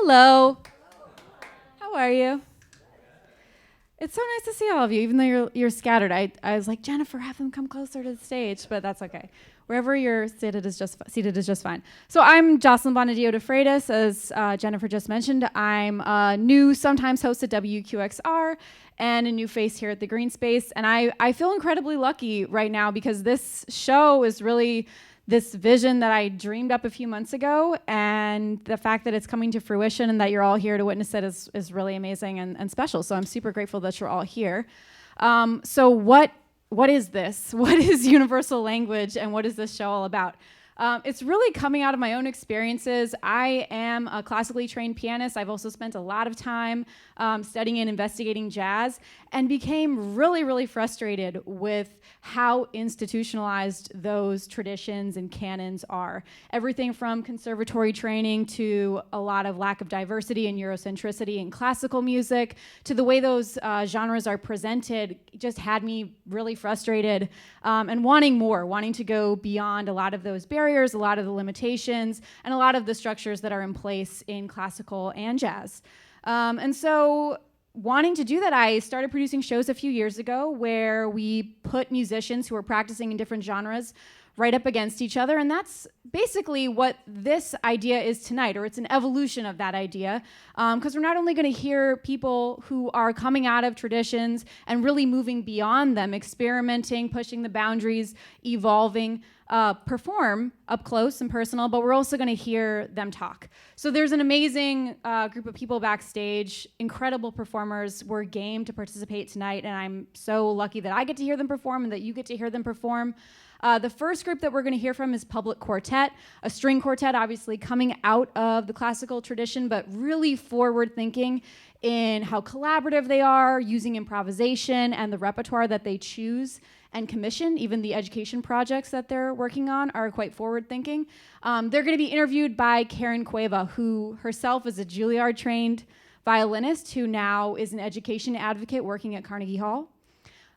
Hello. How are you? It's so nice to see all of you, even though you're scattered. I was like, Jennifer, have them come closer to the stage, but that's okay. Wherever you're seated is just fine. So I'm Jocelyn Bonadio-de Freitas, as Jennifer just mentioned. I'm a new, sometimes host at WQXR, and a new face here at the Green Space. And I feel incredibly lucky right now because this show is really this vision that I dreamed up a few months ago, and the fact that it's coming to fruition and that you're all here to witness it is really amazing and special. So I'm super grateful that you're all here. So what is this? What is universal language, and what is this show all about? It's really coming out of my own experiences. I am a classically trained pianist. I've also spent a lot of time studying and investigating jazz, and became really, really frustrated with how institutionalized those traditions and canons are. Everything from conservatory training to a lot of lack of diversity and Eurocentricity in classical music, to the way those genres are presented, just had me really frustrated and wanting more, wanting to go beyond a lot of those barriers, a lot of the limitations, and a lot of the structures that are in place in classical and jazz. And so wanting to do that, I started producing shows a few years ago where we put musicians who are practicing in different genres right up against each other, and that's basically what this idea is tonight, or it's an evolution of that idea, because we're not only going to hear people who are coming out of traditions and really moving beyond them, experimenting, pushing the boundaries, evolving, perform up close and personal, but we're also going to hear them talk. So there's an amazing group of people backstage, incredible performers. We're game to participate tonight, and I'm so lucky that I get to hear them perform and that you get to hear them perform. The first group that we're going to hear from is PUBLIQuartet, a string quartet, obviously coming out of the classical tradition, but really forward-thinking in how collaborative they are, using improvisation and the repertoire that they choose and commission. Even the education projects that they're working on are quite forward-thinking. They're going to be interviewed by Karen Cueva, who herself is a Juilliard-trained violinist who now is an education advocate working at Carnegie Hall.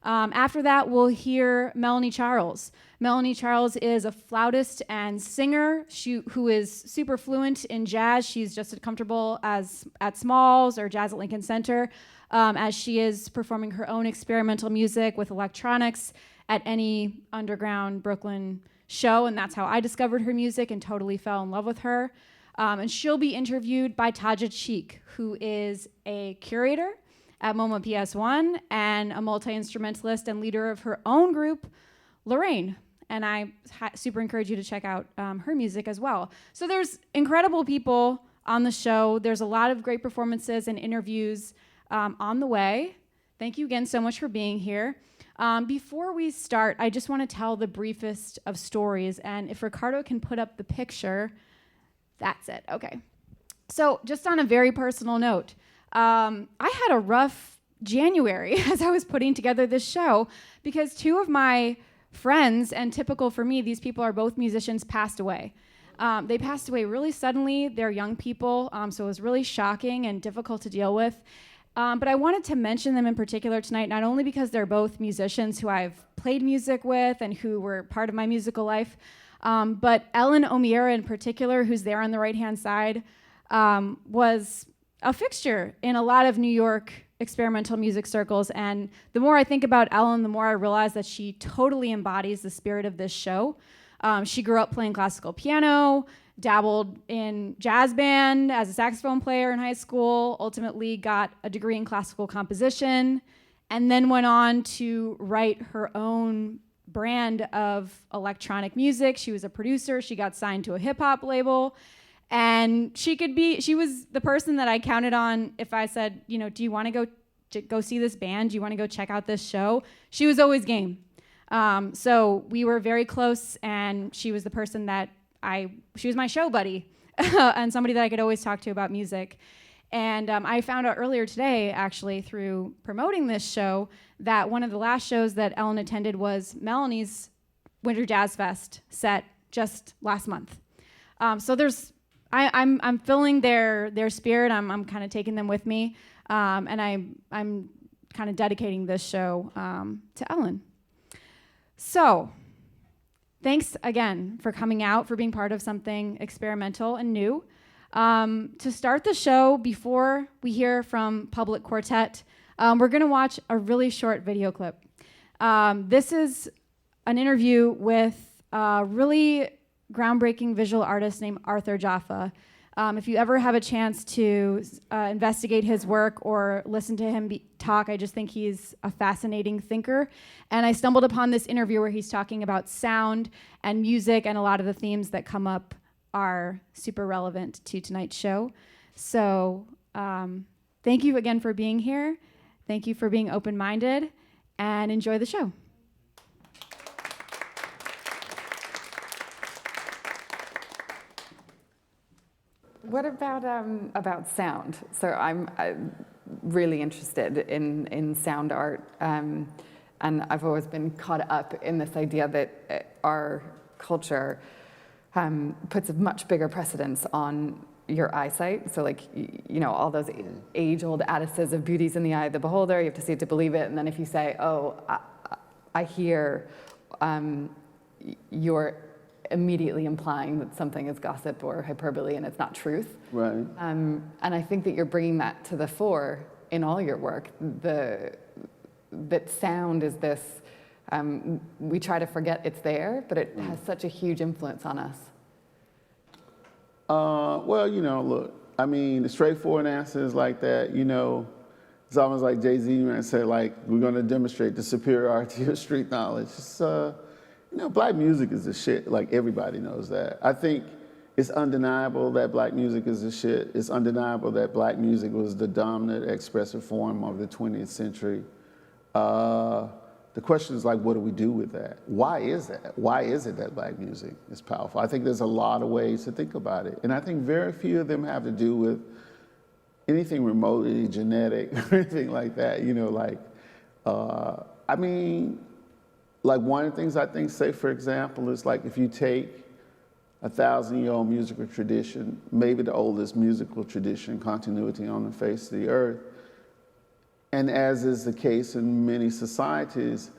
After that, we'll hear Melanie Charles. Melanie Charles is a flautist and singer who is super fluent in jazz. She's just as comfortable as at Smalls or Jazz at Lincoln Center as she is performing her own experimental music with electronics at any underground Brooklyn show, and that's how I discovered her music and totally fell in love with her. And she'll be interviewed by Taja, who is a curator at MOMA PS1 and a multi-instrumentalist and leader of her own group, Lorraine. And I super encourage you to check out her music as well. So there's incredible people on the show. There's a lot of great performances and interviews on the way. Thank you again so much for being here. Before we start, I just want to tell the briefest of stories. And if Ricardo can put up the picture, that's it. Okay. So just on a very personal note, I had a rough January as I was putting together this show because two of my friends, and typical for me, these people are both musicians, passed away. They passed away really suddenly. They're young people, so it was really shocking and difficult to deal with. But I wanted to mention them in particular tonight, not only because they're both musicians who I've played music with and who were part of my musical life, but Ellen O'Meara in particular, who's there on the right-hand side, was a fixture in a lot of New York experimental music circles. And the more I think about Ellen, the more I realize that she totally embodies the spirit of this show. She grew up playing classical piano, dabbled in jazz band as a saxophone player in high school, ultimately got a degree in classical composition, and then went on to write her own brand of electronic music. She was a producer. She got signed to a hip-hop label. And she was the person that I counted on if I said, do you want to go see this band? Do you want to go check out this show? She was always game. So we were very close, and she was the person she was my show buddy and somebody that I could always talk to about music. And I found out earlier today, actually, through promoting this show, that one of the last shows that Ellen attended was Melanie's Winter Jazz Fest set just last month. So I'm feeling their spirit. I'm kind of taking them with me, and I'm kind of dedicating this show to Ellen. So, thanks again for coming out, for being part of something experimental and new. To start the show, before we hear from Public Quartet, we're going to watch a really short video clip. This is an interview with a really groundbreaking visual artist named Jaffa. If you ever have a chance to investigate his work or listen to him talk, I just think he's a fascinating thinker. And I stumbled upon this interview where he's talking about sound and music, and a lot of the themes that come up are super relevant to tonight's show. So thank you again for being here. Thank you for being open-minded, and enjoy the show. What about sound? So I'm really interested in sound art, and I've always been caught up in this idea that our culture puts a much bigger precedence on your eyesight. So like, you know, all those age-old adages of beauty's in the eye of the beholder, you have to see it to believe it. And then if you say, oh, I hear, you're immediately implying that something is gossip or hyperbole and it's not truth. Right. And I think that you're bringing that to the fore in all your work. That sound is this, we try to forget it's there, but it has such a huge influence on us. Well, you know, look, I mean, the straightforward answer is like that, you know, it's almost like Jay-Z said, like, we're going to demonstrate the superiority of street knowledge. It's, you know, black music is the shit, like everybody knows that. I think it's undeniable that black music is the shit. It's undeniable that black music was the dominant expressive form of the 20th century. The question is like, what do we do with that? Why is that? Why is it that black music is powerful? I think there's a lot of ways to think about it. And I think very few of them have to do with anything remotely genetic or anything like that. You know, like, I mean, like one of the things I think, say for example, is like if you take 1,000-year-old musical tradition, maybe the oldest musical tradition, continuity on the face of the earth, and as is the case in many societies,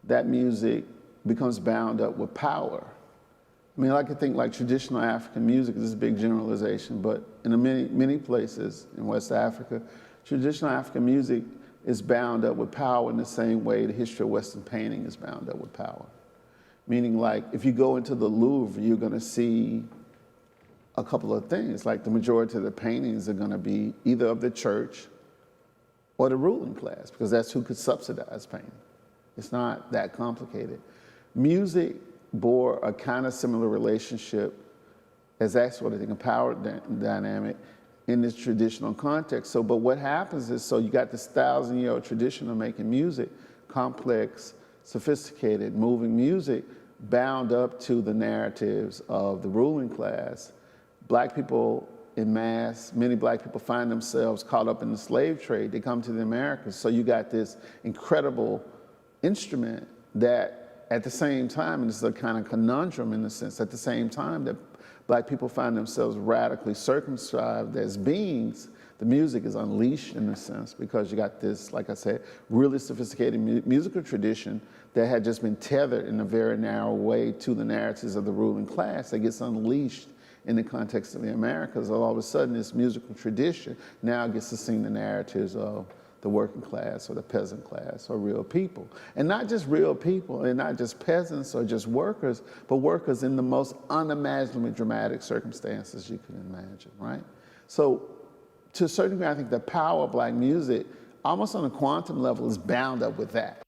that music becomes bound up with power. I mean, I could think like traditional African music, this is a big generalization, but in many places in West Africa, traditional African music is bound up with power in the same way the history of Western painting is bound up with power. Meaning like, if you go into the Louvre, you're gonna see a couple of things. Like the majority of the paintings are gonna be either of the church or the ruling class, because that's who could subsidize painting. It's not that complicated. Music bore a kind of similar relationship as that sort of thing, a power dynamic in this traditional context. So, but what happens is, so you got this 1,000-year-old tradition of making music, complex, sophisticated, moving music, bound up to the narratives of the ruling class. Black people in mass, many black people find themselves caught up in the slave trade. They come to the Americas. So you got this incredible instrument that at the same time, and it's a kind of conundrum in the sense, at the same time that black people find themselves radically circumscribed as beings, the music is unleashed in a sense, because you got this, like I said, really sophisticated musical tradition that had just been tethered in a very narrow way to the narratives of the ruling class that gets unleashed in the context of the Americas. All of a sudden, this musical tradition now gets to sing the narratives of the working class or the peasant class or real people. And not just real people, and not just peasants or just workers, but workers in the most unimaginably dramatic circumstances you can imagine, right? So to a certain degree, I think the power of black music, almost on a quantum level, is bound up with that.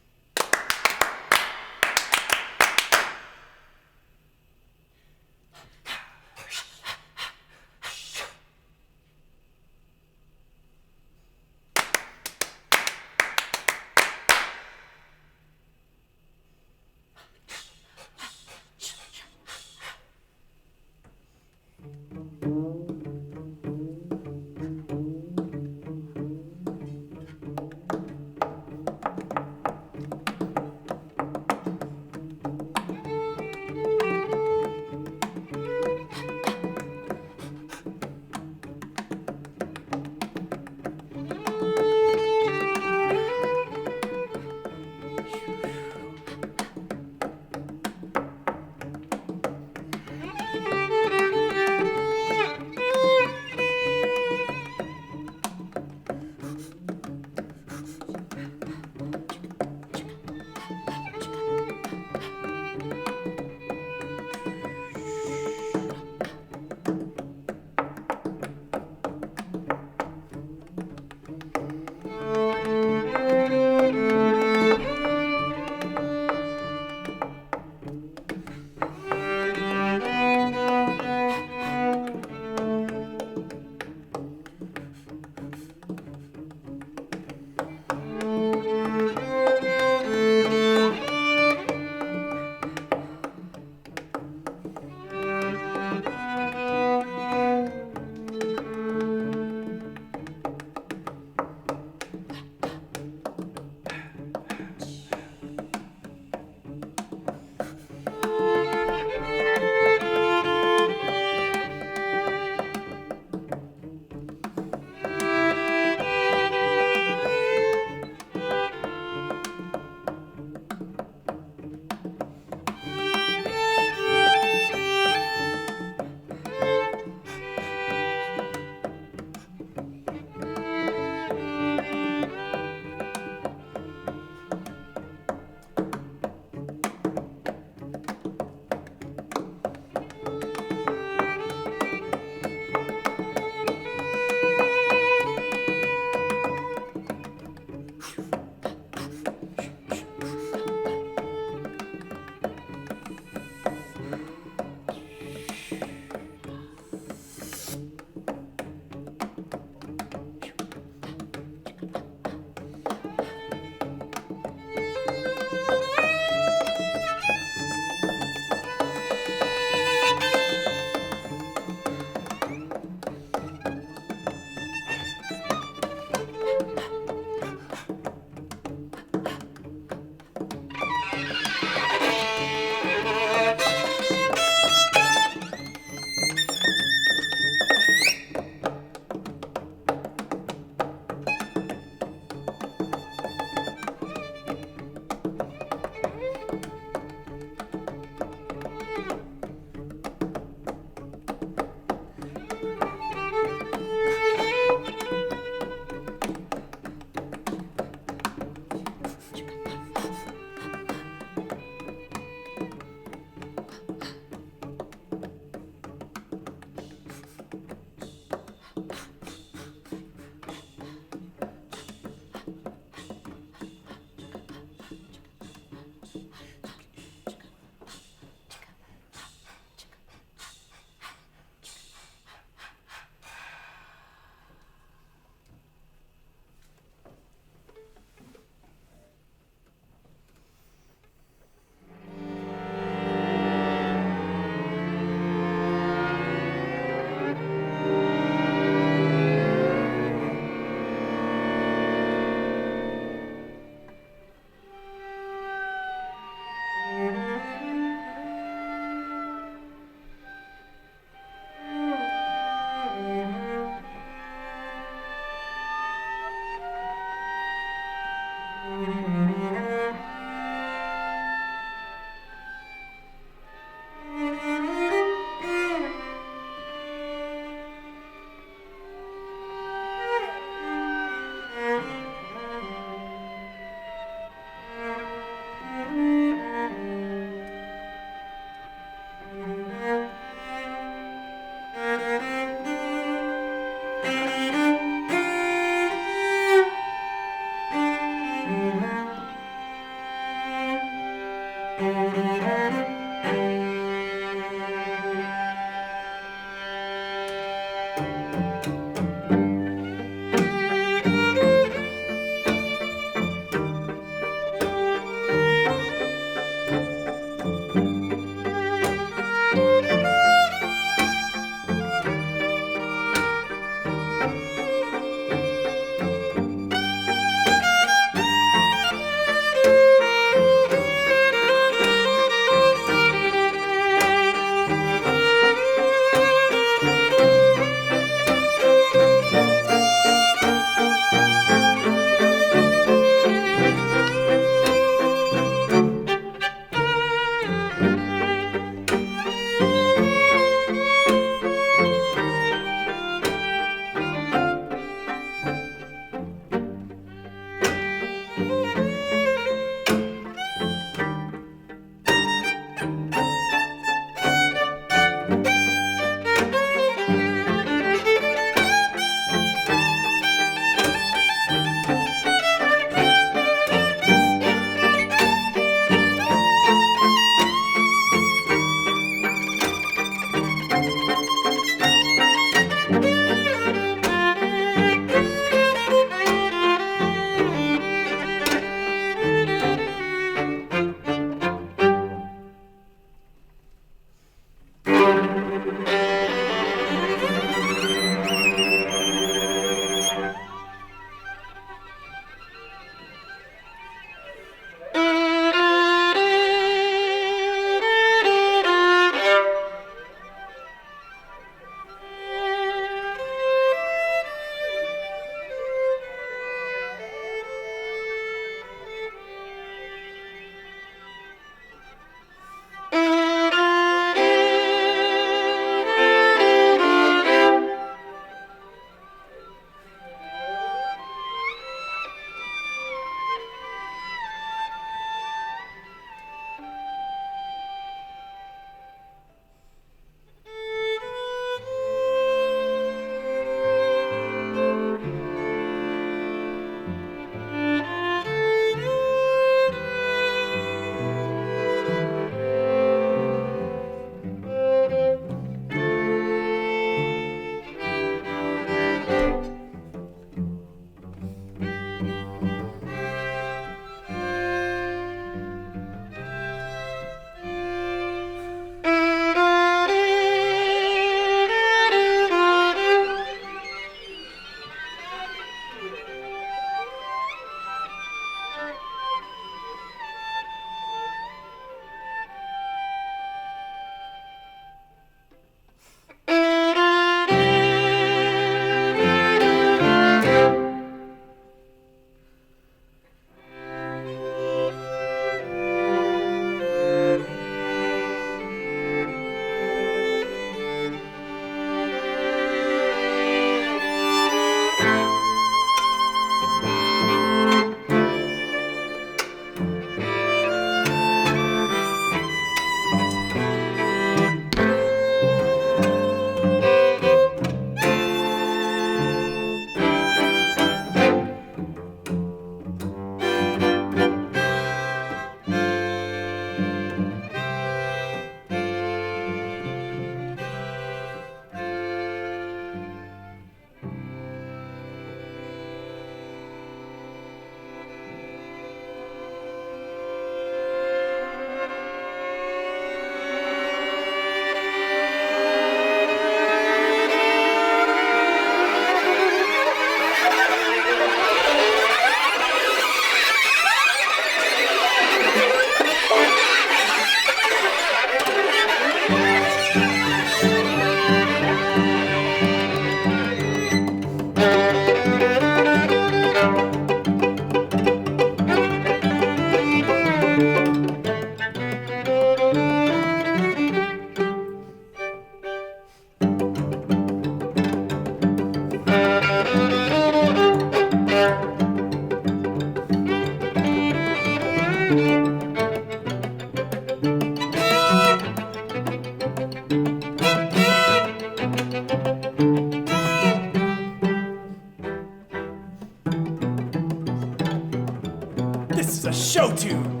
This is a show tune.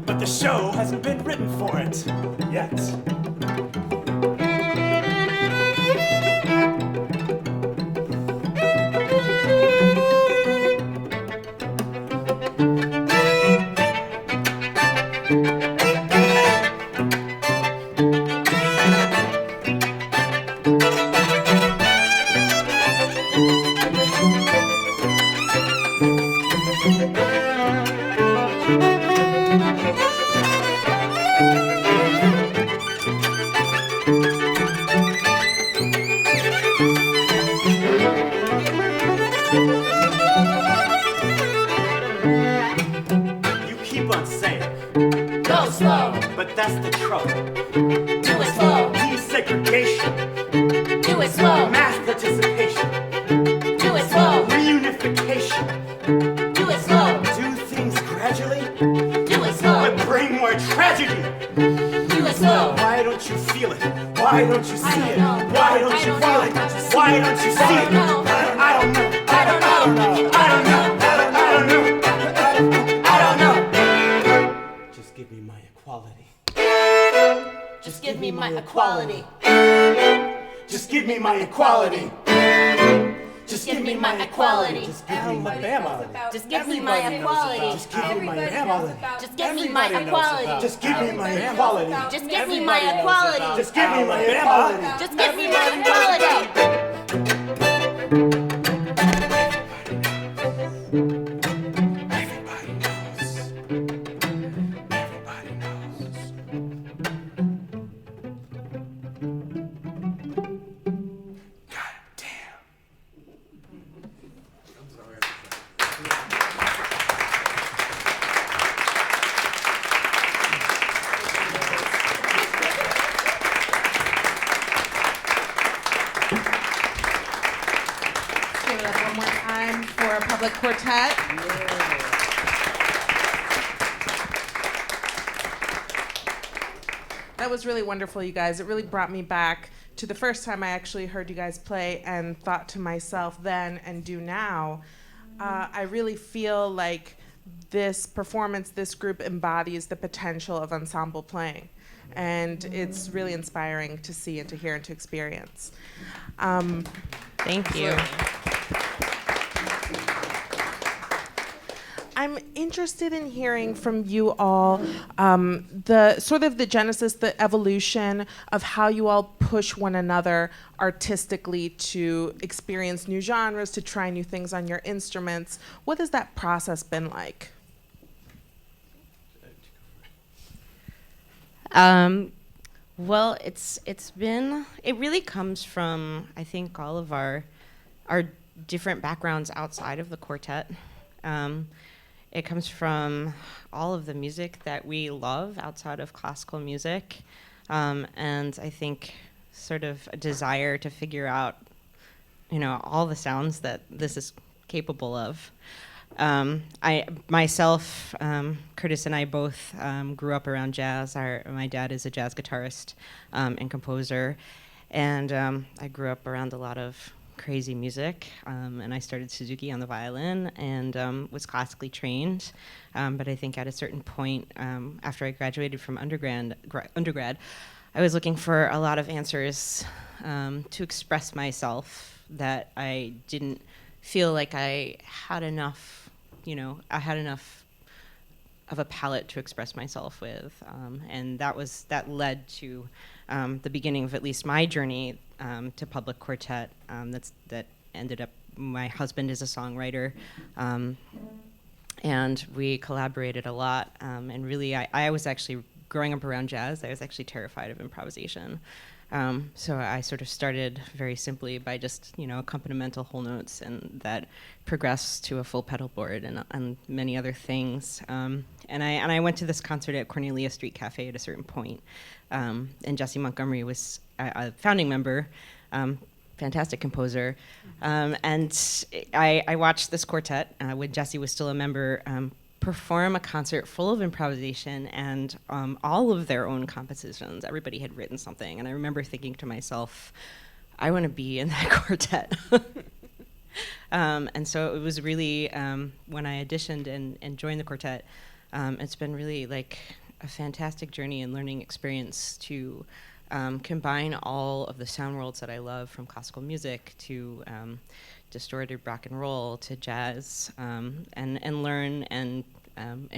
But the show hasn't been written for it yet. But that's the trouble. Do it slow. Desegregation. Do it slow. Mass participation. Do it slow. Reunification. Do it slow. Do things gradually, Do it slow. but bring more tragedy. Do it slow. Why don't you feel it? Why don't you see it? know. Why don't you feel it? Why don't you see it? know. I don't know. I don't know. I don't know. I don't know. I don't know. Just give me my equality. Just give me my equality. Just give me my equality. Just Give me my equality. Just give me my equality. Just give me my equality. Just give me my equality. Just give me my equality. Just give me my equality. Just give me my equality. Just give me my equality. Just give me my equality. Everybody knows. Everybody knows. God damn. Give it up one more time for Public Quartet. That was really wonderful, you guys. It really brought me back to the first time I actually heard you guys play and thought to myself then and do now. I really feel like this performance, this group embodies the potential of ensemble playing. And it's really inspiring to see and to hear and to experience. Thank you. I'm interested in hearing from you all the sort of the genesis, the evolution of how you all push one another artistically to experience new genres, to try new things on your instruments. What has that process been like? Well, it really comes from, I think, all of our different backgrounds outside of the quartet. It comes from all of the music that we love outside of classical music, and I think sort of a desire to figure out, all the sounds that this is capable of. I myself, Curtis and I both grew up around jazz. My dad is a jazz guitarist and composer, and I grew up around a lot of crazy music, and I started Suzuki on the violin and was classically trained. But I think at a certain point, after I graduated from undergrad, I was looking for a lot of answers to express myself that I didn't feel like I had enough, I had enough of a palette to express myself with. And that led to the beginning of at least my journey to Public Quartet. That ended up, my husband is a songwriter, and we collaborated a lot. And really, I was actually, growing up around jazz, I was actually terrified of improvisation. So I sort of started very simply by just, accompanimental whole notes, and that progressed to a full pedal board and many other things. And I went to this concert at Cornelia Street Cafe at a certain point, and Jesse Montgomery was a founding member, fantastic composer, and I watched this quartet when Jesse was still a member perform a concert full of improvisation and all of their own compositions. Everybody had written something, and I remember thinking to myself, I want to be in that quartet. And so it was really, when I auditioned and joined the quartet, it's been really like a fantastic journey and learning experience to combine all of the sound worlds that I love, from classical music to distorted rock and roll to jazz, and learn and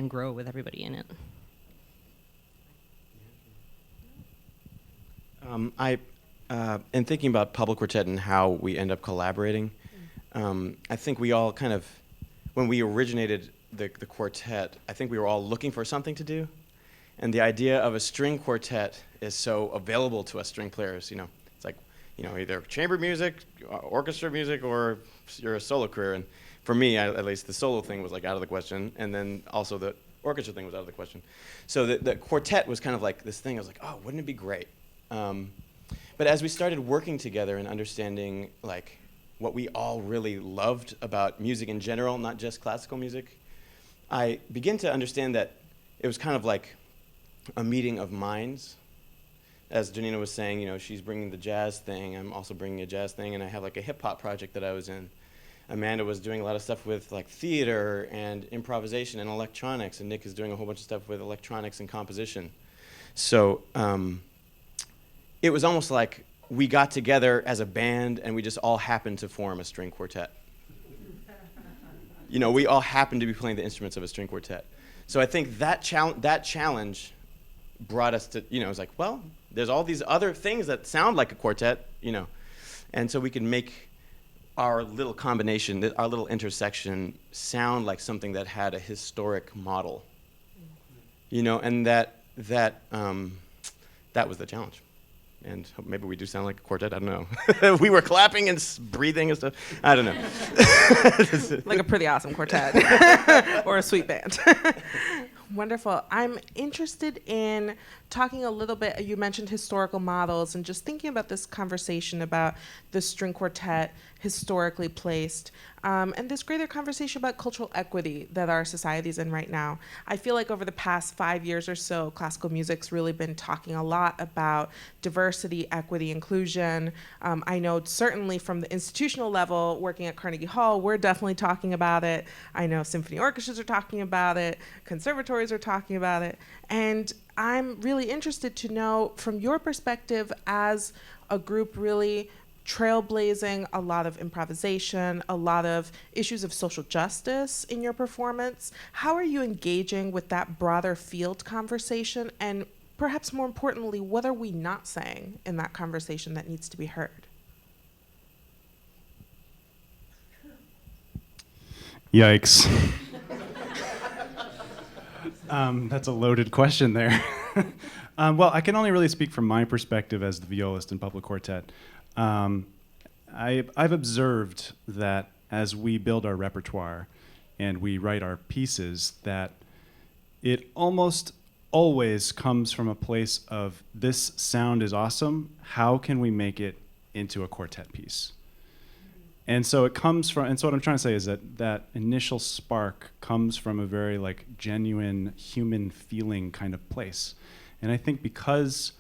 grow with everybody in it. In thinking about Public Quartet and how we end up collaborating, I think we all kind of, when we originated the quartet, I think we were all looking for something to do. And the idea of a string quartet is so available to us string players. It's like, either chamber music, orchestra music, or you're a solo career. And for me, at least, the solo thing was like out of the question. And then also the orchestra thing was out of the question. So the quartet was kind of like this thing. I was like, oh, wouldn't it be great? But as we started working together and understanding like what we all really loved about music in general, not just classical music, I began to understand that it was kind of like a meeting of minds. As Janina was saying, she's bringing the jazz thing, I'm also bringing a jazz thing, and I have like a hip hop project that I was in. Amanda was doing a lot of stuff with like theater and improvisation and electronics, and Nick is doing a whole bunch of stuff with electronics and composition. So it was almost like we got together as a band and we just all happened to form a string quartet. We all happened to be playing the instruments of a string quartet. So I think that challenge brought us to, it was like, well, there's all these other things that sound like a quartet, and so we can make our little combination, our little intersection sound like something that had a historic model, and that was the challenge. And maybe we do sound like a quartet, I don't know. We were clapping and breathing and stuff, I don't know. Like a pretty awesome quartet or a sweet band. Wonderful. I'm interested in talking a little bit, you mentioned historical models, and just thinking about this conversation about the string quartet historically placed, and this greater conversation about cultural equity that our society's in right now. I feel like over the past 5 years or so, classical music's really been talking a lot about diversity, equity, inclusion. I know certainly from the institutional level, working at Carnegie Hall, we're definitely talking about it. I know symphony orchestras are talking about it, conservatories are talking about it, and I'm really interested to know, from your perspective as a group really trailblazing a lot of improvisation, a lot of issues of social justice in your performance, how are you engaging with that broader field conversation? And perhaps more importantly, what are we not saying in that conversation that needs to be heard? Yikes. That's a loaded question there. Well, I can only really speak from my perspective as the violist in Public Quartet. I've observed that as we build our repertoire and we write our pieces, that it almost always comes from a place of, this sound is awesome, how can we make it into a quartet piece? And so it comes from, and so what I'm trying to say is that initial spark comes from a very like genuine human feeling kind of place. And I think because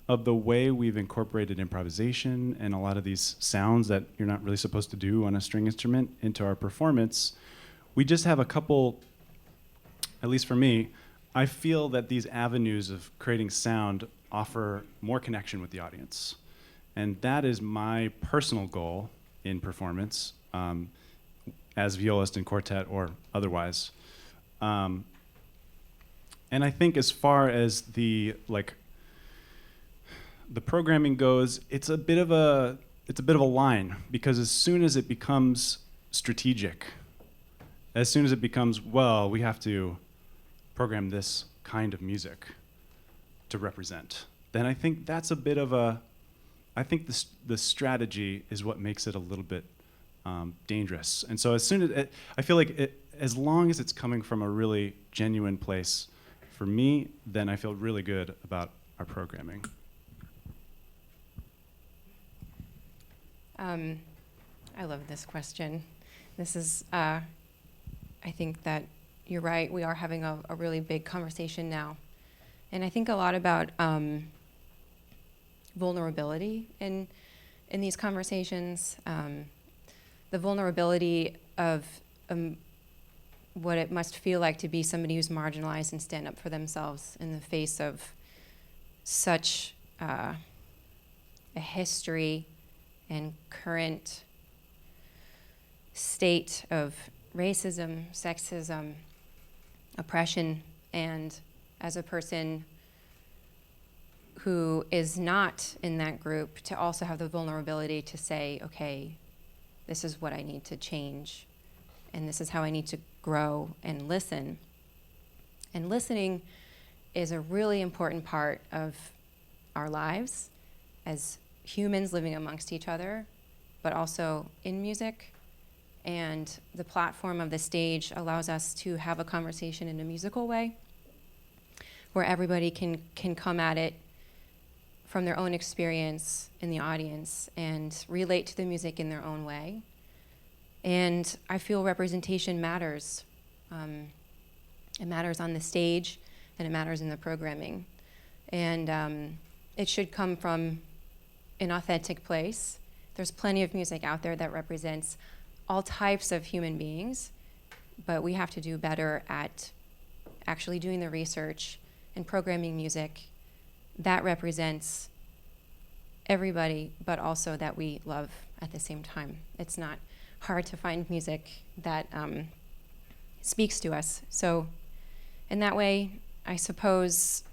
of the way we've incorporated improvisation and a lot of these sounds that you're not really supposed to do on a string instrument into our performance, we just have a couple, at least for me, I feel that these avenues of creating sound offer more connection with the audience. And that is my personal goal in performance, as violist in quartet or otherwise. And I think as far as the programming goes, it's a bit of a line, because as soon as it becomes strategic, as soon as it becomes, well, we have to program this kind of music to represent, then I think that's a bit of a, I think the strategy is what makes it a little bit dangerous. And so as soon as I feel like as long as it's coming from a really genuine place for me, then I feel really good about our programming. I love this question. This is, I think that you're right. We are having a really big conversation now. And I think a lot about vulnerability in these conversations. the vulnerability of what it must feel like to be somebody who's marginalized and stand up for themselves in the face of such a history and current state of racism, sexism, oppression, and as a person who is not in that group, to also have the vulnerability to say, okay, this is what I need to change, and this is how I need to grow and listen. And listening is a really important part of our lives as humans living amongst each other, but also in music. And the platform of the stage allows us to have a conversation in a musical way, where everybody can come at it from their own experience in the audience and relate to the music in their own way. And I feel representation matters. It matters on the stage, and it matters in the programming. And it should come from an authentic place. There's plenty of music out there that represents all types of human beings, but we have to do better at actually doing the research and programming music that represents everybody, but also that we love at the same time. It's not hard to find music that speaks to us. So in that way, I suppose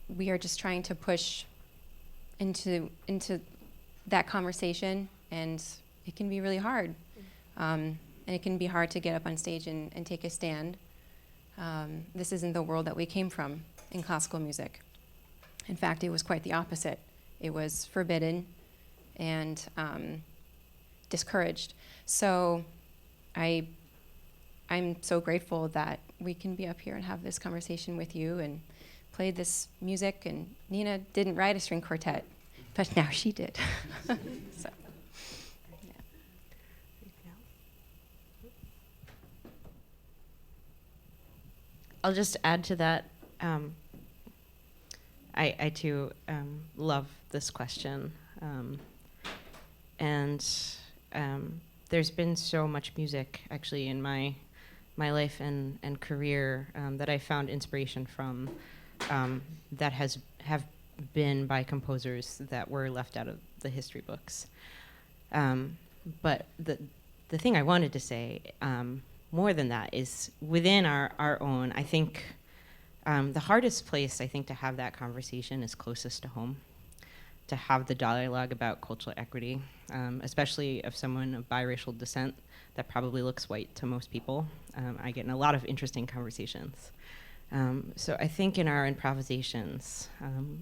we are just trying to push into that conversation, and it can be really hard. And it can be hard to get up on stage and take a stand. This isn't the world that we came from in classical music. In fact, it was quite the opposite. It was forbidden and discouraged. So I'm so grateful that we can be up here and have this conversation with you and play this music. And Nina didn't write a string quartet, but now she did. So. I'll just add to that. I too love this question. And there's been so much music actually in my life and career that I found inspiration from that have been by composers that were left out of the history books. But the thing I wanted to say more than that is within our own, I think the hardest place I think to have that conversation is closest to home, to have the dialogue about cultural equity, especially of someone of biracial descent that probably looks white to most people. I get in a lot of interesting conversations. So I think in our improvisations,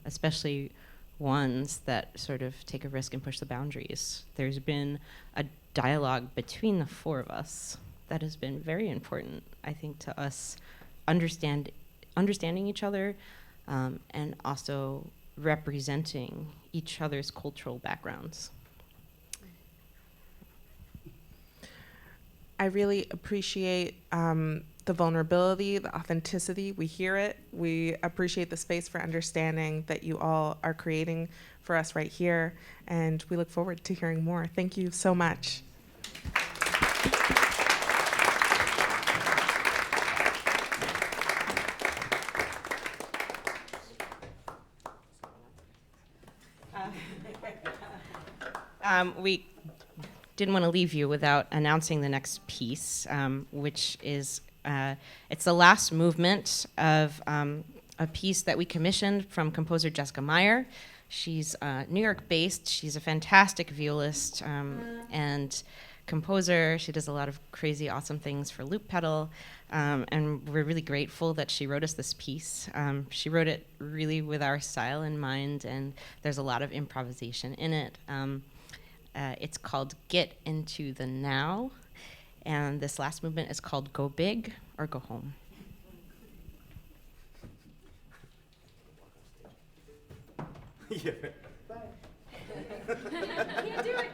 especially ones that sort of take a risk and push the boundaries, there's been a dialogue between the four of us that has been very important, I think, to us understanding each other and also representing each other's cultural backgrounds. I really appreciate the vulnerability, the authenticity. We hear it. We appreciate the space for understanding that you all are creating for us right here, and we look forward to hearing more. Thank you so much. We didn't want to leave you without announcing the next piece, which is it's the last movement of a piece that we commissioned from composer Jessica Meyer. She's New York-based. She's a fantastic violist and composer. She does a lot of crazy, awesome things for loop pedal, and we're really grateful that she wrote us this piece. She wrote it really with our style in mind, and there's a lot of improvisation in it. It's called Get Into the Now, and this last movement is called Go Big or Go Home. Yeah. Can't do it.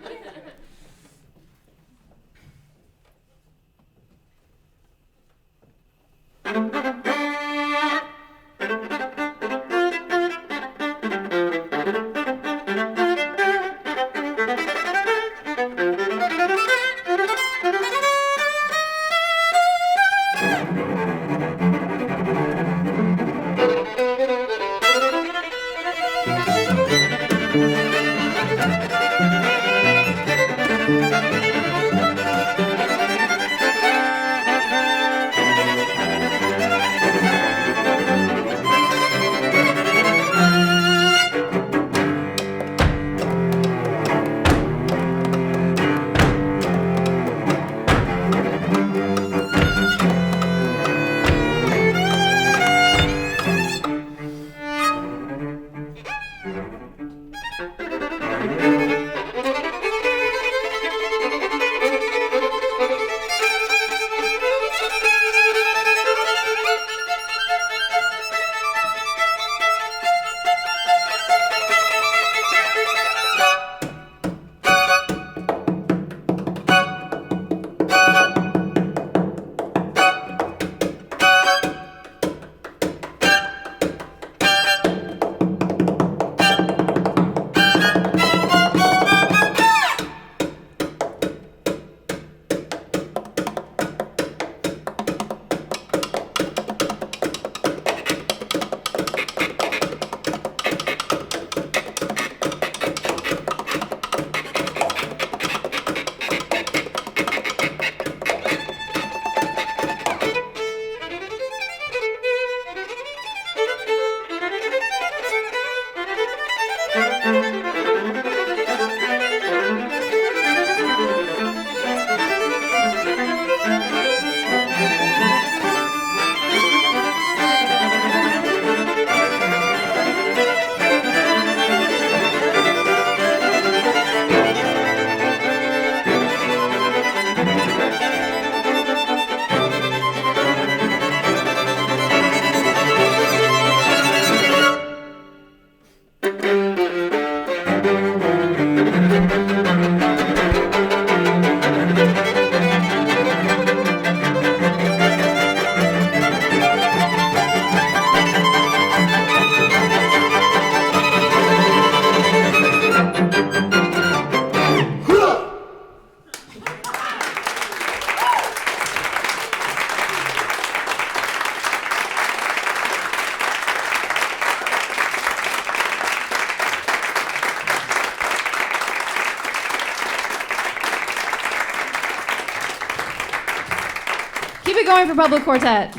Keep it going for Public Quartet.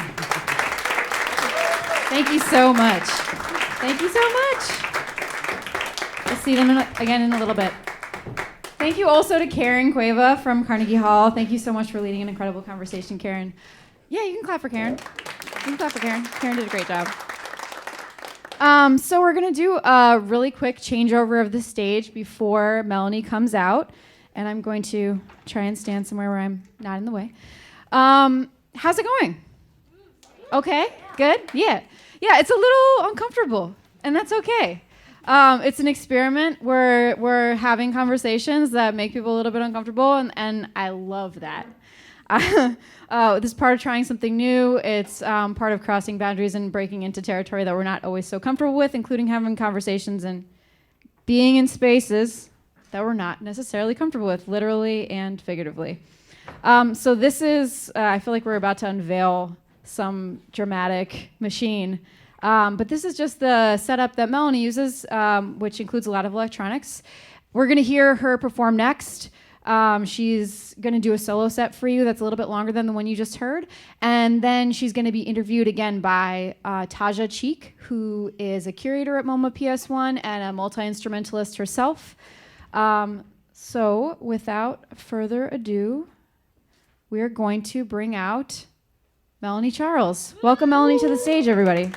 Thank you so much. Thank you so much. We'll see them again in a little bit. Thank you also to Karen Cueva from Carnegie Hall. Thank you so much for leading an incredible conversation, Karen. Yeah, you can clap for Karen. You can clap for Karen. Karen did a great job. So we're going to do a really quick changeover of the stage before Melanie comes out. And I'm going to try and stand somewhere where I'm not in the way. How's it going? Okay, good? Yeah. Yeah, it's a little uncomfortable, and that's okay. It's an experiment. We're having conversations that make people a little bit uncomfortable, and I love that. This is part of trying something new. It's part of crossing boundaries and breaking into territory that we're not always so comfortable with, including having conversations and being in spaces that we're not necessarily comfortable with, literally and figuratively. So this is, I feel like we're about to unveil some dramatic machine. But this is just the setup that Melanie uses, which includes a lot of electronics. We're going to hear her perform next. She's going to do a solo set for you that's a little bit longer than the one you just heard. And then she's going to be interviewed again by Taja, who is a curator at MOMA PS1 and a multi-instrumentalist herself. So without further ado, we're going to bring out Melanie Charles. Welcome Melanie to the stage, everybody.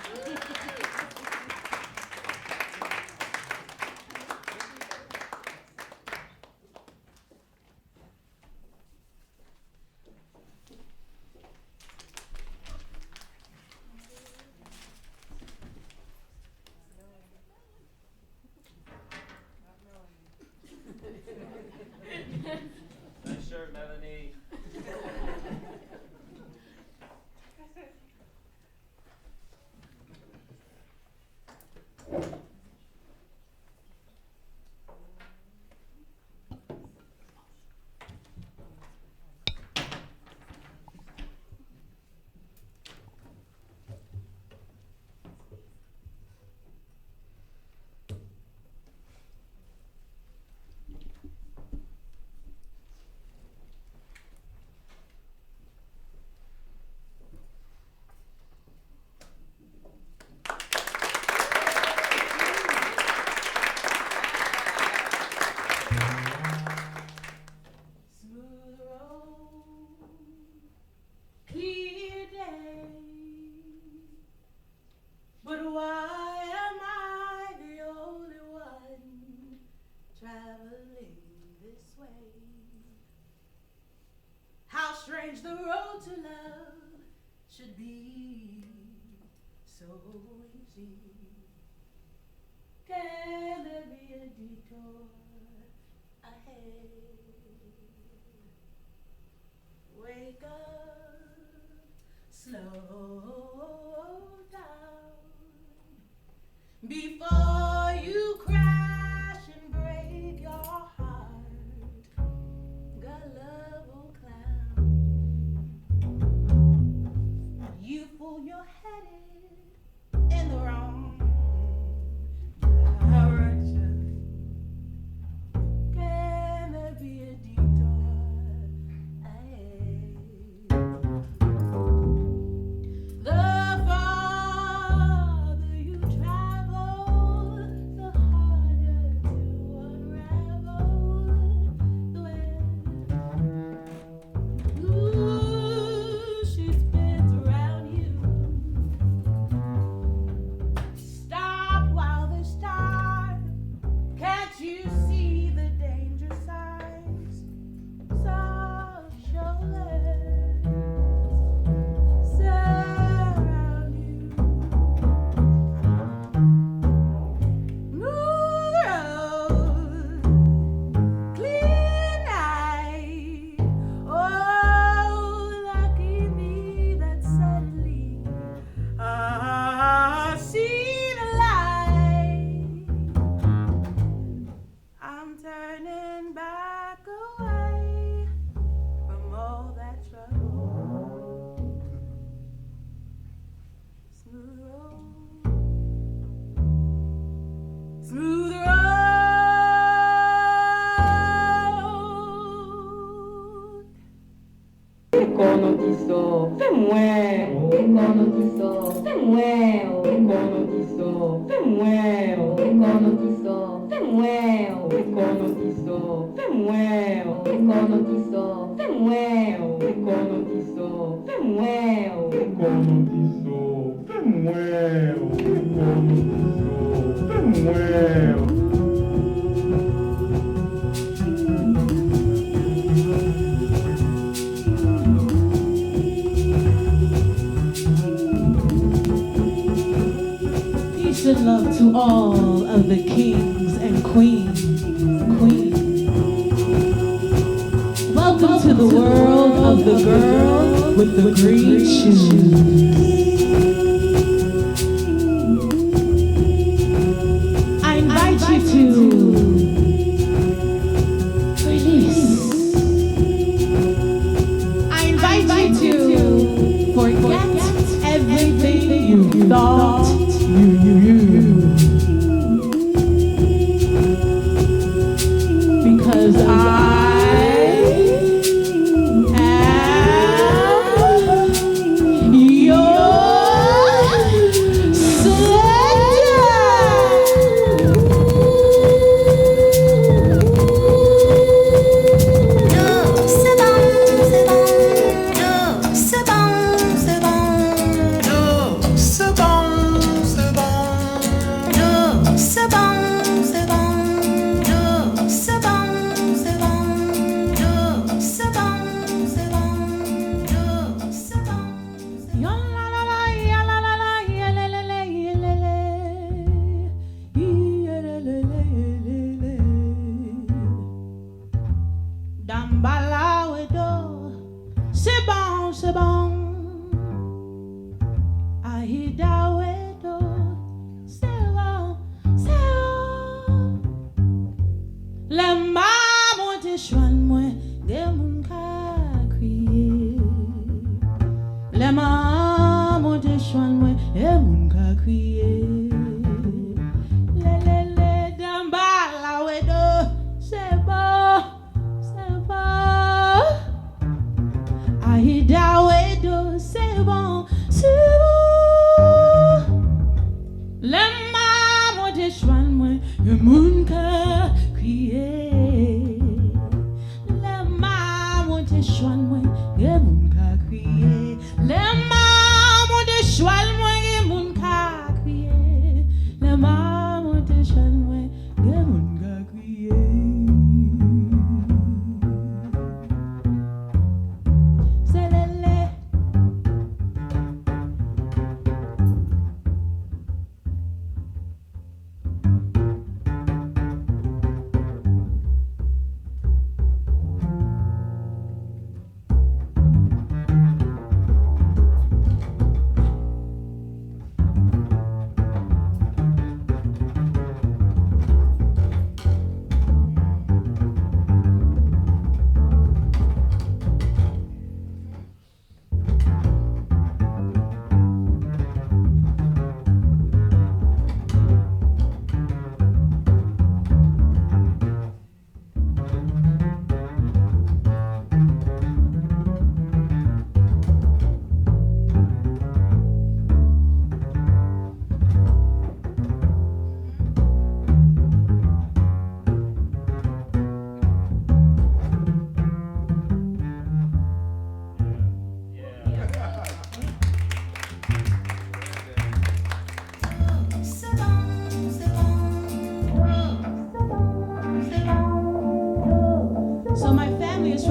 Nice shirt, Melanie. The road to love should be so easy. Can there be a detour ahead? Wake up, slow down before you crash and break your heart. God love will clown. You fool, you're headed in the wrong direction. Can there be a detour ahead? The farther you travel, the harder to unravel the web. Ooh, she spins around you. Stop while there's time. Can't you see the danger signs? Soft shoulders surround you. Smooth road, clear night. Oh, lucky me that suddenly I see the light. I'm turning back away from all that trouble. Smooth road, smooth road. Con un disco Peace and love to all of the kings and queens. Welcome to the world of the girl with the green shoes. I invite you to release. I invite you to forget everything you thought you. Because I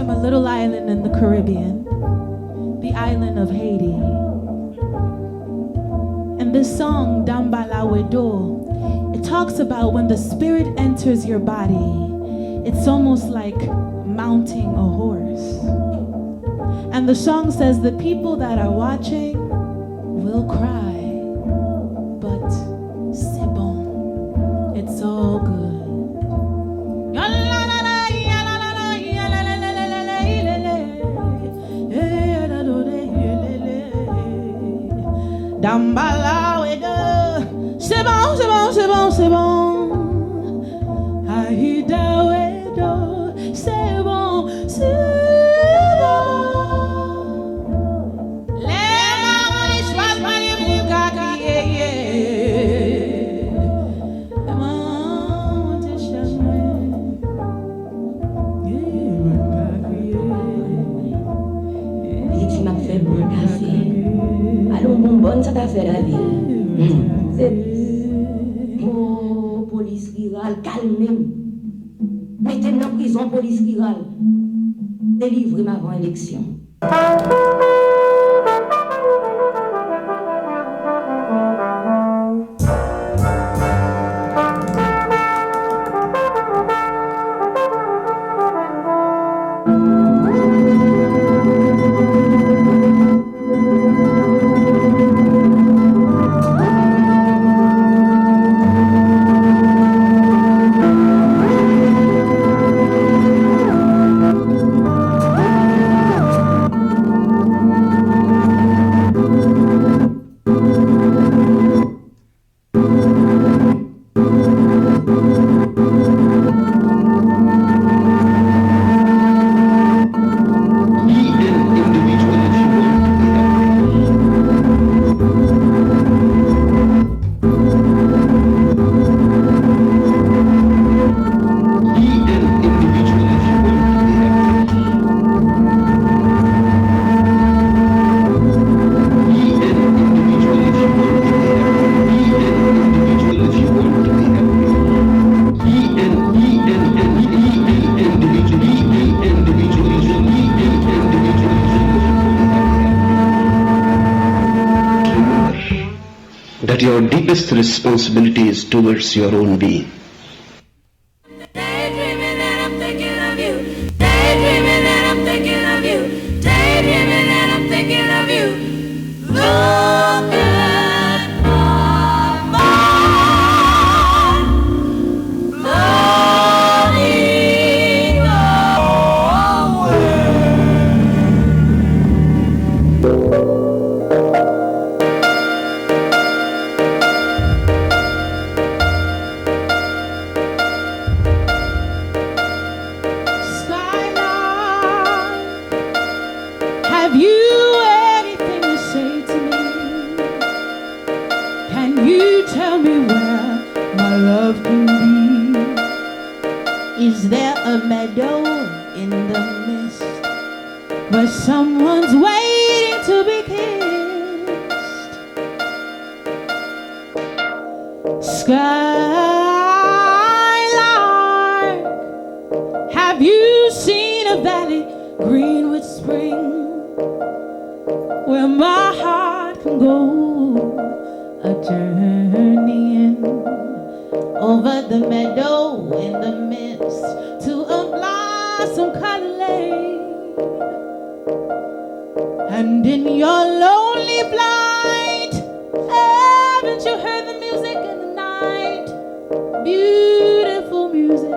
from a little island in the Caribbean, the island of Haiti. And this song, Dambalawedo, it talks about when the spirit enters your body, it's almost like mounting a horse. And the song says the people that are watching will cry, but c'est bon, it's all good. Dambalawedo, c'est bon, c'est bon, c'est bon, c'est bon. Ahidawedo, c'est bon, c'est bon. bon café. Allons bonbonne, ça t'a fait la ville. C'est oh, police rurale, calmez-vous. Mettez-nous en prison, police rurale. Délivrez-moi avant élection. That your deepest responsibility is towards your own being. Daydreaming and I'm thinking of you. Daydreaming and I'm thinking of you. Daydreaming and I'm thinking of you. Look at my mind, floating Have you anything to say to me? Can you tell me where my love can be? Is there a meadow in the mist where someone's waiting to be kissed? Skylark, have you seen a valley green with spring, where my heart can go a journeying over the meadow in the midst to a blossom-colored lane? And in your lonely flight, haven't you heard the music in the night? Beautiful music,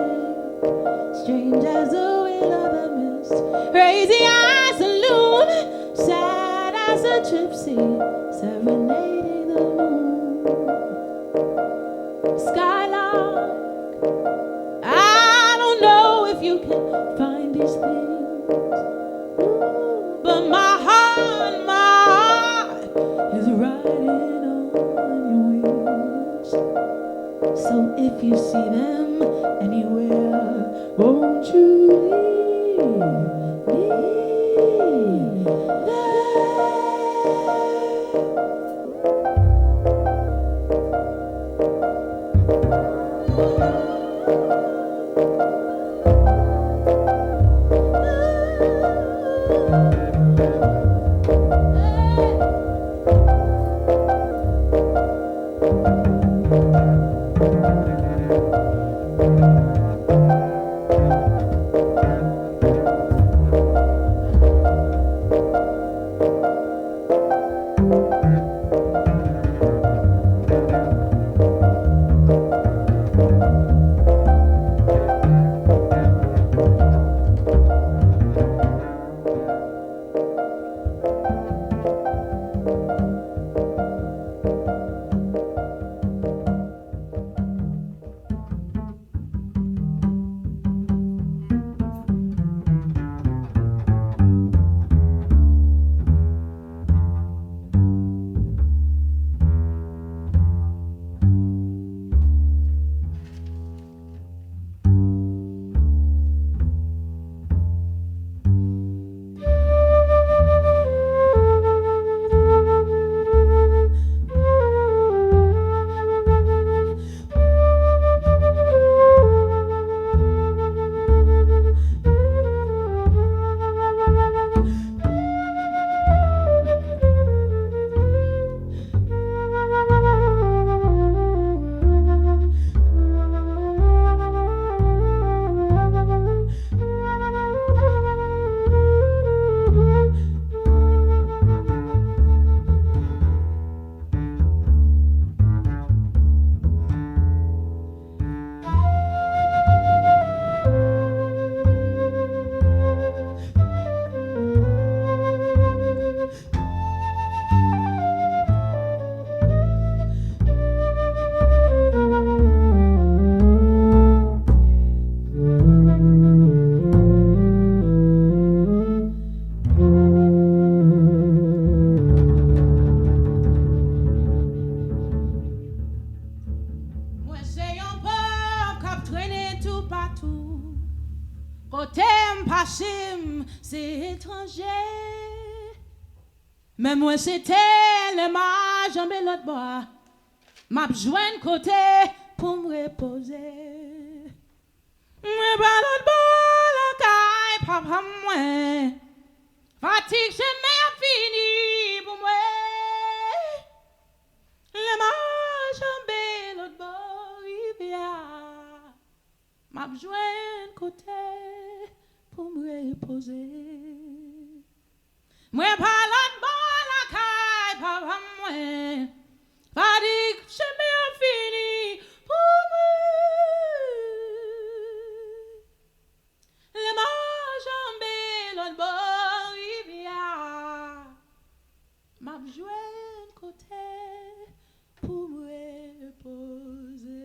strange as the wind of the mist, crazy as a loon, sad as a gypsy, serenading the moon. Skylark, I don't know if you can find these things, but my heart is riding on your wings. So if you see them anywhere, won't you leave there? c'est étranger. Mais moi c'était le ma jambe et l'autre bois. M'a joint côté pour me reposer. Moi pas l'autre bois la caille papa moi. Fatigue jamais fini pour moi. Le ma jambe et l'autre bois rivière. M'a joint côté pour me reposer. Moi pas l'autre bois la caille papa moi. Fatigue jamais fini pour moi. Le ma jambe et l'autre bois rivière. M'a joint côté pour me reposer.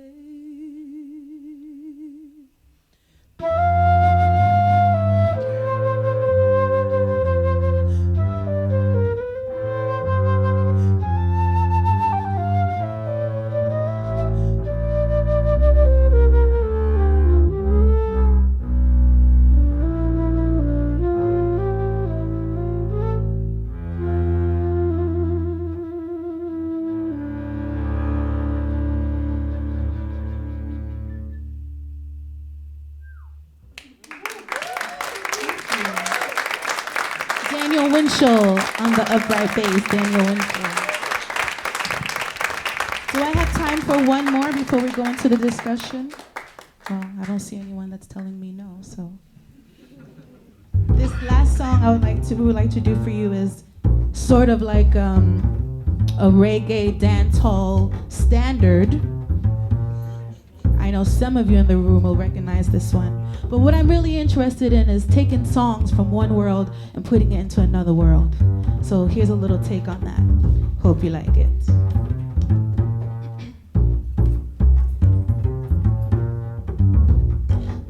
Winchell on the upright bass, Daniel Winchell. Do I have time for one more before we go into the discussion? Well, I don't see anyone that's telling me no, so. This last song we would like to do for you is sort of like a reggae dance hall standard. I know some of you in the room will recognize this one. But what I'm really interested in is taking songs from one world and putting it into another world. So here's a little take on that. Hope you like it.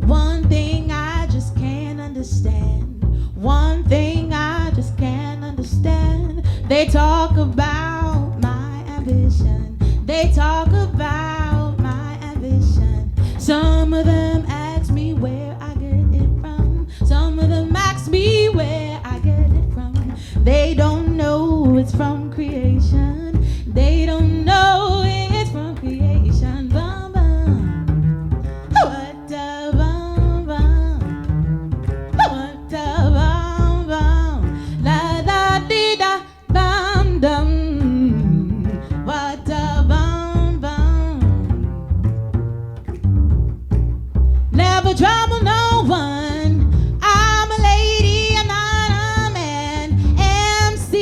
One thing I just can't understand. One thing I just can't understand. They talk about my ambition. They talk about my ambition. Some of them ask me where I get it from. Some of them ask me where I get it from. They don't know it's from creation. They don't know it's from creation. Bum, bum. What the bum, bum. What the bum, bum. La da dee da bum dum. What the bum, bum. Never trouble no one. I'm a lady, I'm not a man. MC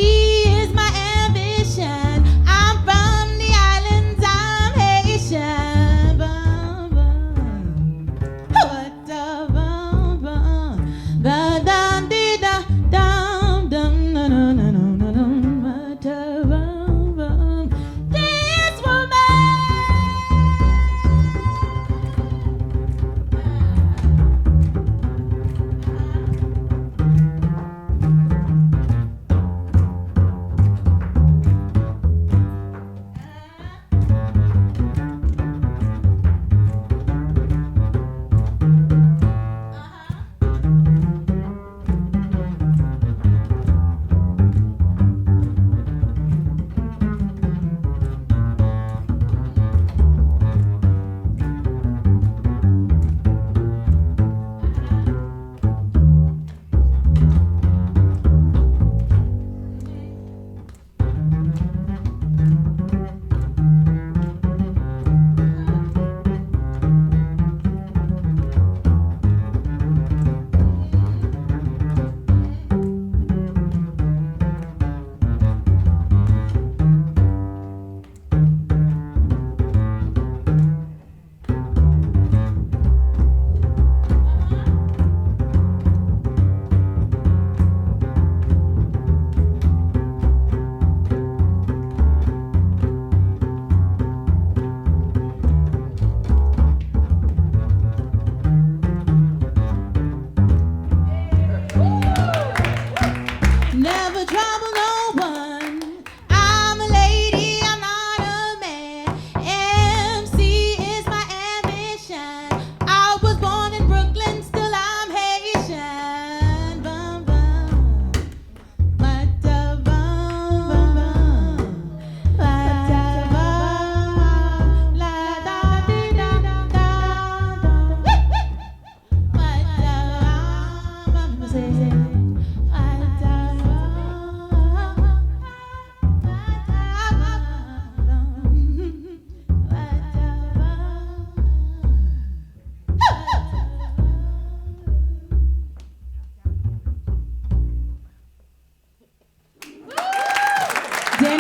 is my ambition.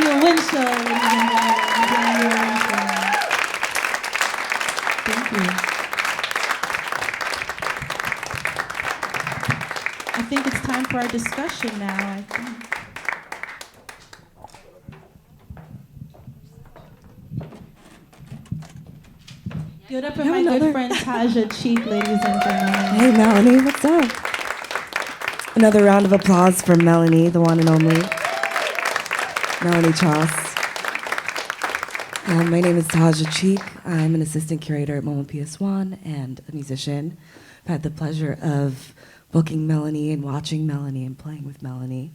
Daniel Winchell. Daniel Winchell. Thank you. I think it's time for our discussion now, I think. Give it up for my good friend Taja Cheek, ladies and gentlemen. Hey, Melanie, what's up? Another round of applause for Melanie, the one and only Melanie Charles. My name is Taja Cheek. I'm an assistant curator at MOMA PS1 and a musician. I've had the pleasure of booking Melanie and watching Melanie and playing with Melanie.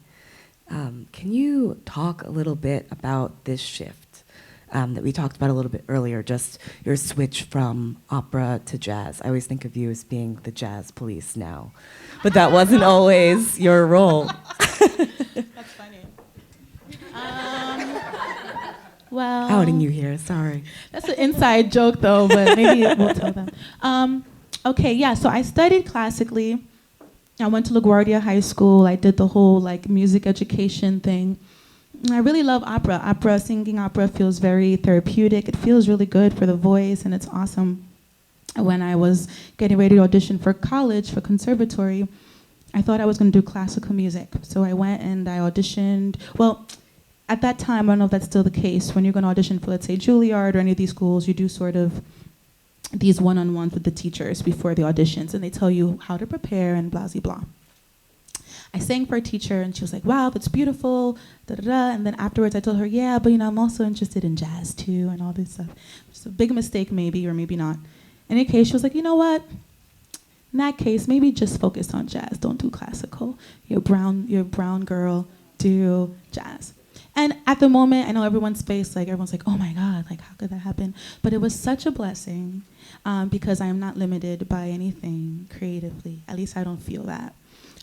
Can you talk a little bit about this shift that we talked about a little bit earlier, just your switch from opera to jazz? I always think of you as being the jazz police now, but that wasn't always your role. That's funny. Well, Outing you here, sorry. That's an inside joke, though, but maybe we'll tell them. Okay, yeah, so I studied classically. I went to LaGuardia High School. I did the whole like music education thing. And I really love opera. Singing opera feels very therapeutic. It feels really good for the voice, and it's awesome. When I was getting ready to audition for college, for conservatory, I thought I was going to do classical music. So I went and I auditioned. Well, at that time, I don't know if that's still the case. When you're going to audition for, let's say, Juilliard or any of these schools, you do sort of these one-on-ones with the teachers before the auditions, and they tell you how to prepare and blah, blah, blah. I sang for a teacher, and she was like, wow, that's beautiful, da-da-da. And then afterwards, I told her, yeah, but I'm also interested in jazz, too, and all this stuff. Just a big mistake, maybe, or maybe not. In any case, she was like, you know what? In that case, maybe just focus on jazz. Don't do classical. You're a brown girl, do jazz. And at the moment, I know everyone's like, oh my God, like how could that happen? But it was such a blessing because I am not limited by anything creatively. At least I don't feel that.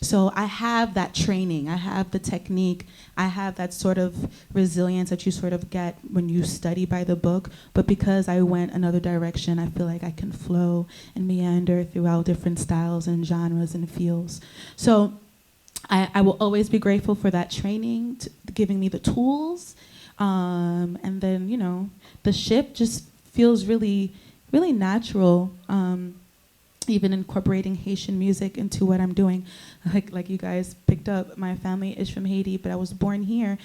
So I have that training, I have the technique, I have that sort of resilience that you sort of get when you study by the book. But because I went another direction, I feel like I can flow and meander throughout different styles and genres and feels. So I will always be grateful for that training, giving me the tools. And then, the shift just feels really, really natural. Even incorporating Haitian music into what I'm doing. Like you guys picked up, my family is from Haiti, but I was born here.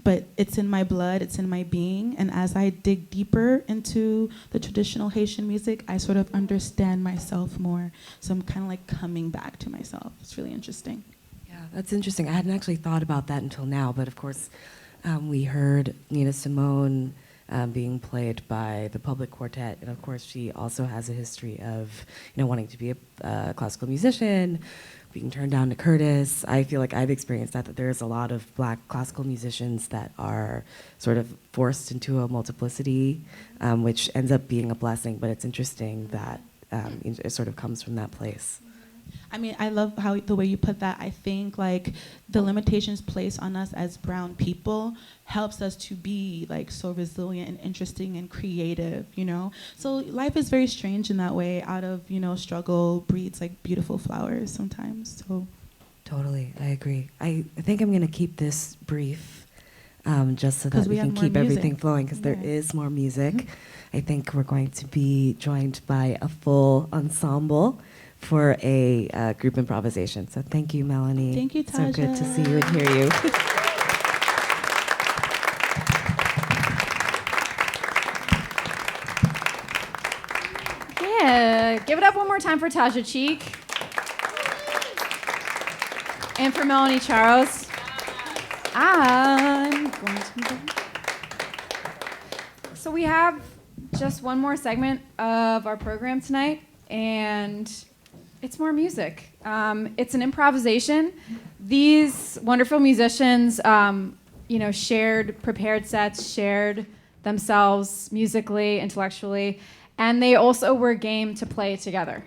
But it's in my blood, it's in my being. And as I dig deeper into the traditional Haitian music, I sort of understand myself more. So I'm kind of like coming back to myself. It's really interesting. Yeah, that's interesting. I hadn't actually thought about that until now, but of course, we heard Nina Simone being played by the PUBLIQuartet, and of course she also has a history of wanting to be a classical musician, being turned down to Curtis. I feel like I've experienced that there's a lot of black classical musicians that are sort of forced into a multiplicity, which ends up being a blessing, but it's interesting that it sort of comes from that place. I mean, I love how the way you put that. I think like the limitations placed on us as brown people helps us to be like so resilient and interesting and creative, So life is very strange in that way. Out of, struggle breeds like beautiful flowers sometimes. So totally, I agree. I think I'm gonna keep this brief just so that we can keep everything flowing because there is more music. I think we're going to be joined by a full ensemble for a group improvisation. So thank you, Melanie. Thank you, Taja. So good to see you and hear you. Yeah, give it up one more time for Taja Cheek. And for Melanie Charles. I'm going to... So we have just one more segment of our program tonight, and it's more music. It's an improvisation. These wonderful musicians, shared prepared sets, shared themselves musically, intellectually, and they also were game to play together.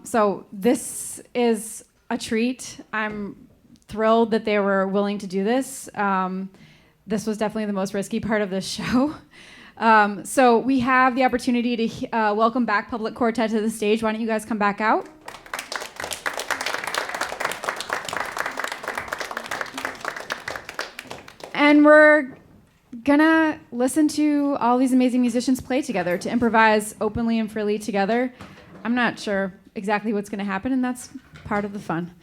So this is a treat. I'm thrilled that they were willing to do this. This was definitely the most risky part of this show. So we have the opportunity to welcome back PUBLIQuartet to the stage. Why don't you guys come back out? And we're gonna listen to all these amazing musicians play together, to improvise openly and freely together. I'm not sure exactly what's gonna happen, and that's part of the fun.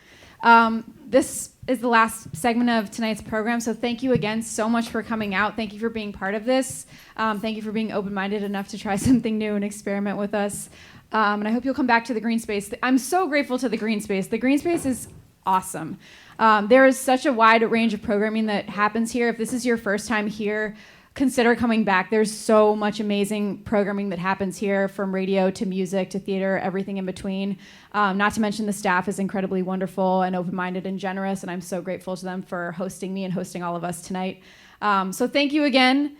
This is the last segment of tonight's program, so thank you again so much for coming out. Thank you for being part of this. Thank you for being open-minded enough to try something new and experiment with us. And I hope you'll come back to the Green Space. I'm so grateful to the Green Space. The Green Space is awesome. There is such a wide range of programming that happens here. If this is your first time here, consider coming back. There's so much amazing programming that happens here, from radio to music to theater, everything in between. Not to mention the staff is incredibly wonderful and open-minded and generous, and I'm so grateful to them for hosting me and hosting all of us tonight. So thank you again,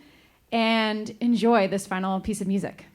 and enjoy this final piece of music.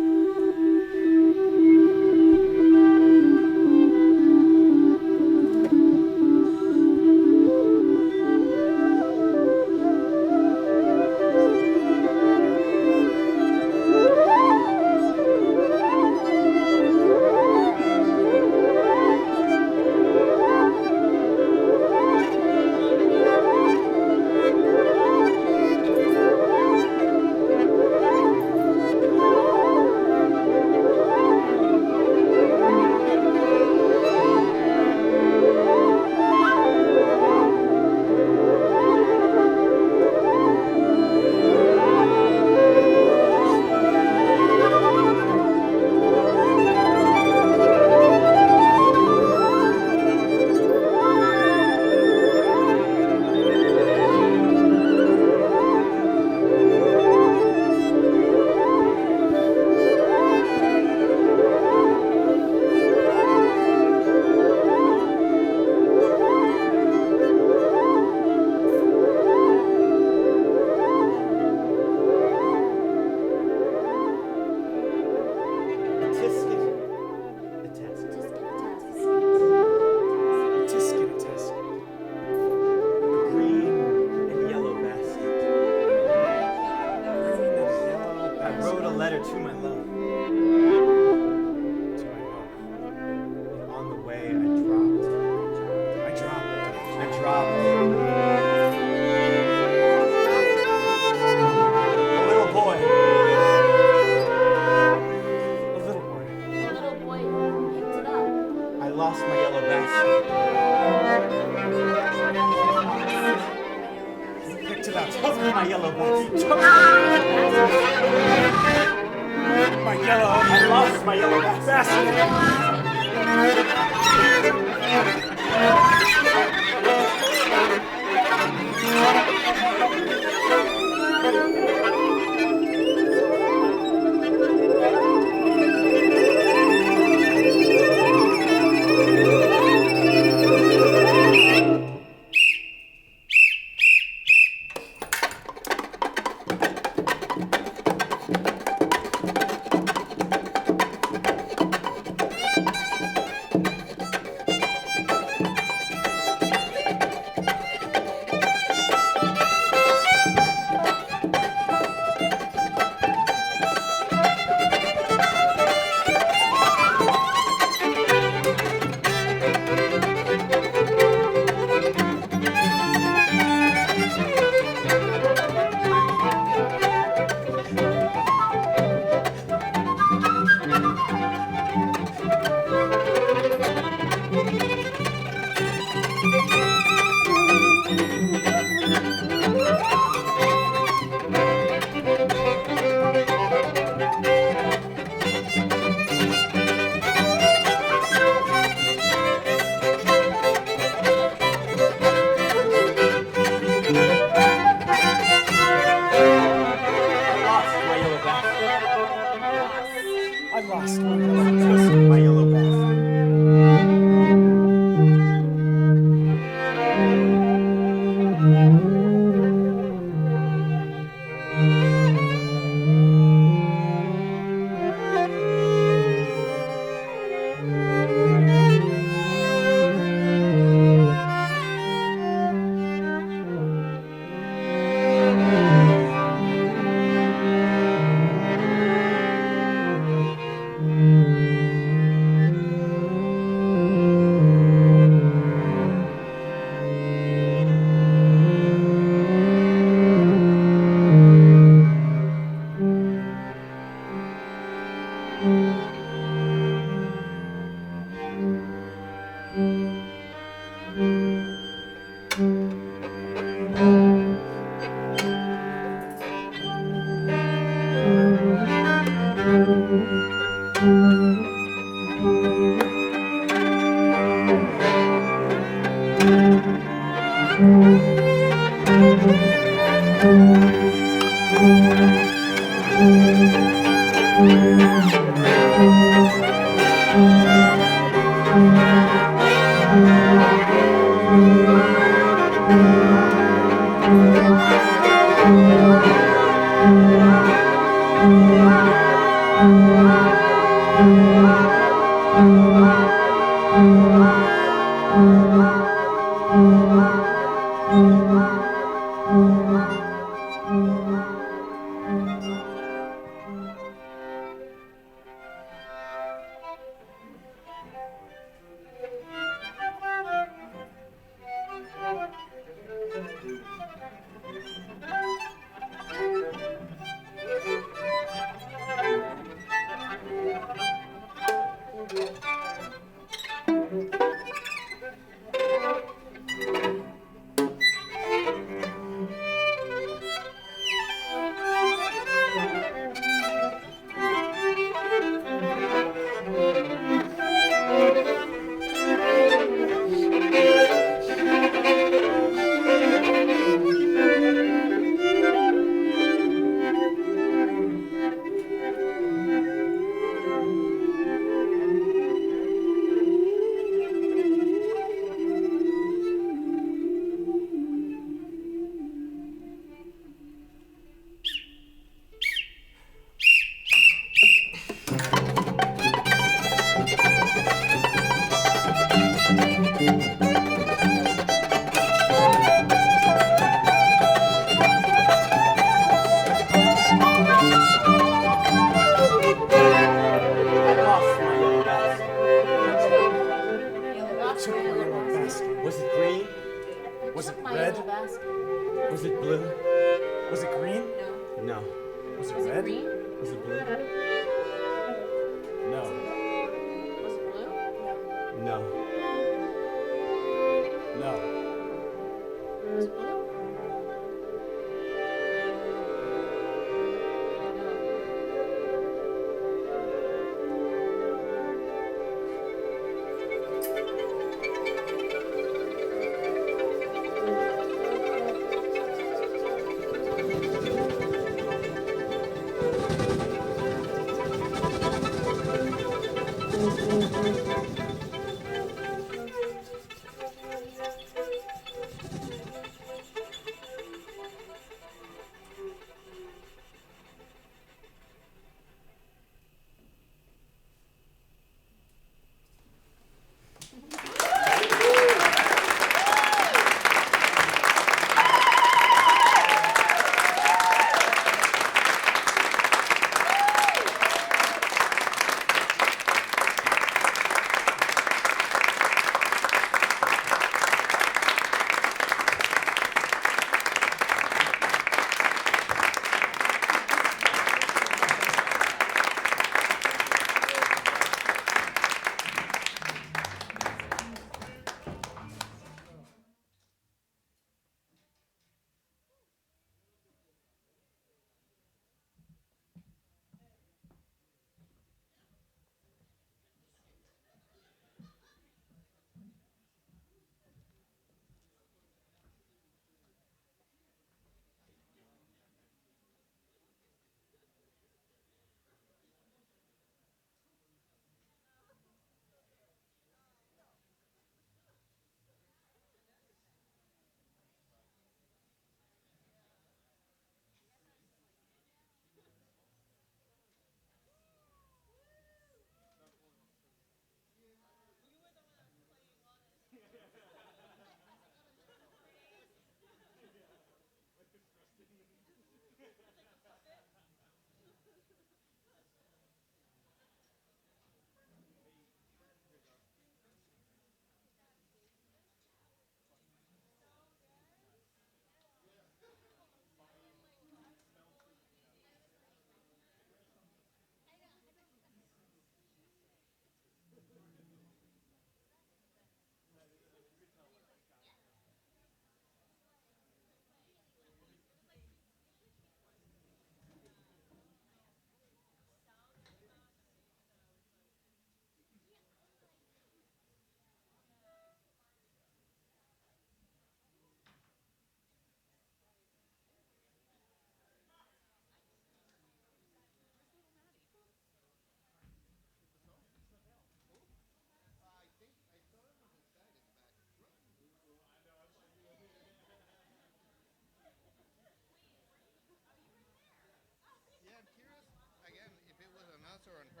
professor and